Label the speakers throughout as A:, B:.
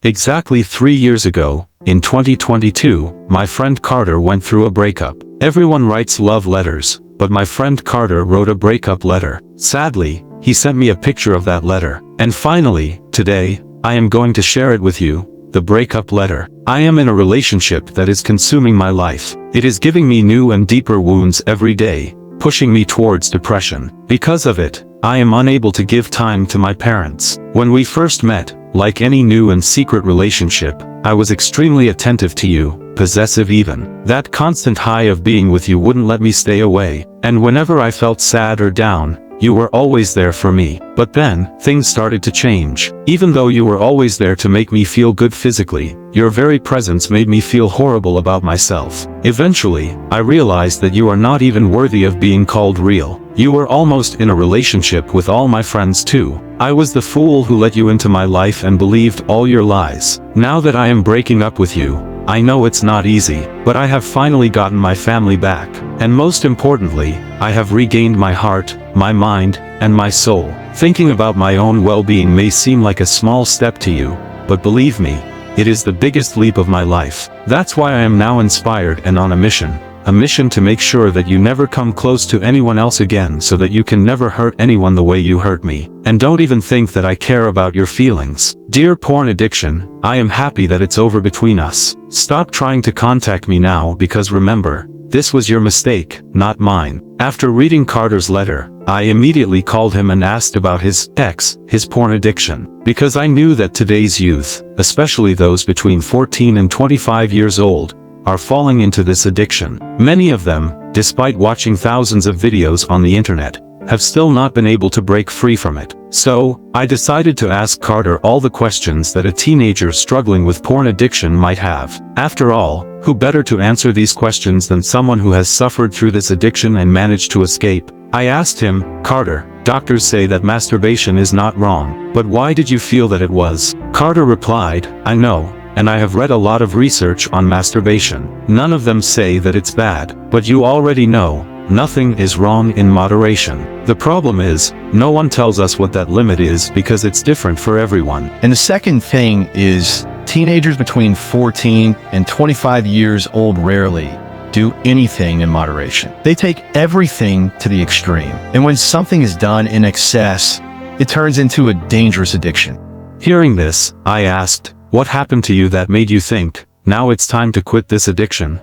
A: Exactly 3 years ago, in 2022, my friend Carter went through a breakup. Everyone writes love letters, but my friend Carter wrote a breakup letter. Sadly, he sent me a picture of that letter. And finally, today, I am going to share it with you, the breakup letter. I am in a relationship that is consuming my life. It is giving me new and deeper wounds every day, pushing me towards depression. Because of it, I am unable to give time to my parents. When we first met, like any new and secret relationship, I was extremely attentive to you, possessive even. That constant high of being with you wouldn't let me stay away, and whenever I felt sad or down, you were always there for me. But then, things started to change. Even though you were always there to make me feel good physically, your very presence made me feel horrible about myself. Eventually, I realized that you are not even worthy of being called real. You were almost in a relationship with all my friends too. I was the fool who let you into my life and believed all your lies. Now that I am breaking up with you, I know it's not easy, but I have finally gotten my family back. And most importantly, I have regained my heart, my mind, and my soul. Thinking about my own well-being may seem like a small step to you, but believe me, it is the biggest leap of my life. That's why I am now inspired and on a mission to make sure that you never come close to anyone else again, so that you can never hurt anyone the way you hurt me. And don't even think that I care about your feelings. Dear porn addiction, I am happy that it's over between us. Stop trying to contact me now, because remember, this was your mistake, not mine. After reading Carter's letter, I immediately called him and asked about his porn addiction. Because I knew that today's youth, especially those between 14 and 25 years old, are falling into this addiction. Many of them, despite watching thousands of videos on the internet, have still not been able to break free from it. So, I decided to ask Carter all the questions that a teenager struggling with porn addiction might have. After all, who better to answer these questions than someone who has suffered through this addiction and managed to escape? I asked him, Carter, doctors say that masturbation is not wrong, but why did you feel that it was? Carter replied, I know, and I have read a lot of research on masturbation. None of them say that it's bad, but you already know, nothing is wrong in moderation. The problem is, no one tells us what that limit is because it's different for everyone.
B: And the second thing is, teenagers between 14 and 25 years old rarely do anything in moderation. They take everything to the extreme. And when something is done in excess, it turns into a dangerous addiction.
A: Hearing this, I asked, what happened to you that made you think, now it's time to quit this addiction?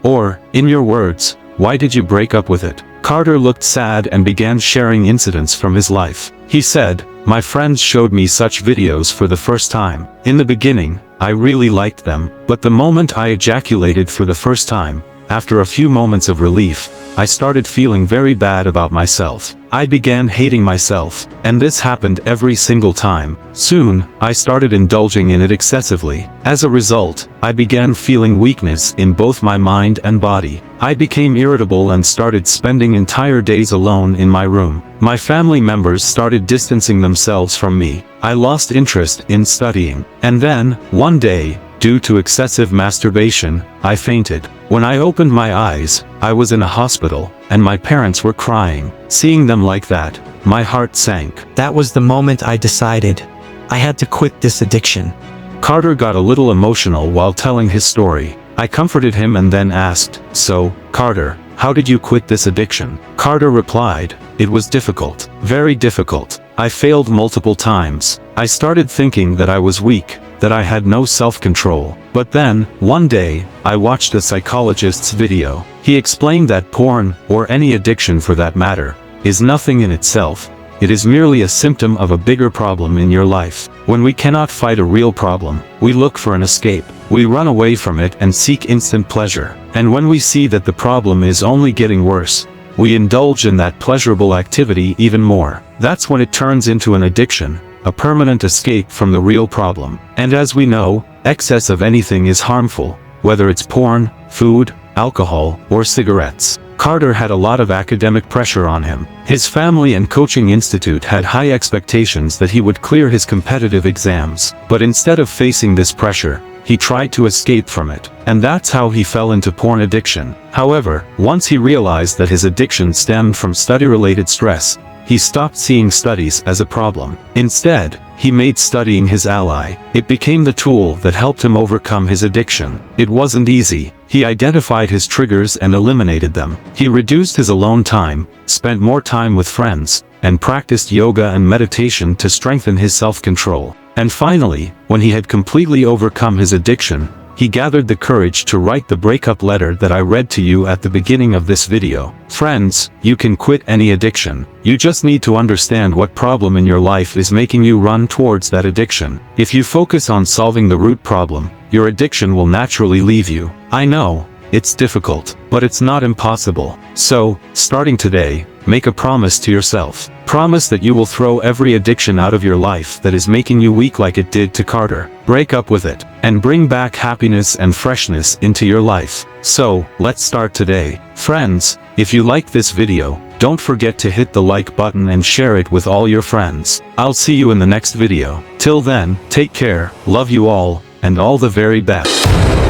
A: Or, in your words, why did you break up with it? Carter looked sad and began sharing incidents from his life. He said, my friends showed me such videos for the first time. In the beginning, I really liked them, but the moment I ejaculated for the first time, after a few moments of relief, I started feeling very bad about myself. I began hating myself, and this happened every single time. Soon, I started indulging in it excessively. As a result, I began feeling weakness in both my mind and body. I became irritable and started spending entire days alone in my room. My family members started distancing themselves from me. I lost interest in studying. And then, one day, due to excessive masturbation, I fainted. When I opened my eyes, I was in a hospital, and my parents were crying. Seeing them like that, my heart sank.
C: That was the moment I decided I had to quit this addiction.
A: Carter got a little emotional while telling his story. I comforted him and then asked, so, Carter, how did you quit this addiction? Carter replied, it was difficult, very difficult. I failed multiple times. I started thinking that I was weak, that I had no self-control. But then, one day, I watched a psychologist's video. He explained that porn, or any addiction for that matter, is nothing in itself. It is merely a symptom of a bigger problem in your life. When we cannot fight a real problem, we look for an escape. We run away from it and seek instant pleasure. And when we see that the problem is only getting worse, we indulge in that pleasurable activity even more. That's when it turns into an addiction, a permanent escape from the real problem. And as we know, excess of anything is harmful, whether it's porn, food, alcohol, or cigarettes. Carter had a lot of academic pressure on him. His family and coaching institute had high expectations that he would clear his competitive exams. But instead of facing this pressure, he tried to escape from it. And that's how he fell into porn addiction. However, once he realized that his addiction stemmed from study-related stress, he stopped seeing studies as a problem. Instead, he made studying his ally. It became the tool that helped him overcome his addiction. It wasn't easy. He identified his triggers and eliminated them. He reduced his alone time, spent more time with friends, and practiced yoga and meditation to strengthen his self-control. And finally, when he had completely overcome his addiction, he gathered the courage to write the breakup letter that I read to you at the beginning of this video. Friends, you can quit any addiction. You just need to understand what problem in your life is making you run towards that addiction. If you focus on solving the root problem, your addiction will naturally leave you. I know, it's difficult, but it's not impossible. So, starting today, make a promise to yourself. Promise that you will throw every addiction out of your life that is making you weak like it did to Carter. Break up with it, and bring back happiness and freshness into your life. So, let's start today. Friends, if you like this video, don't forget to hit the like button and share it with all your friends. I'll see you in the next video. Till then, take care, love you all, and all the very best.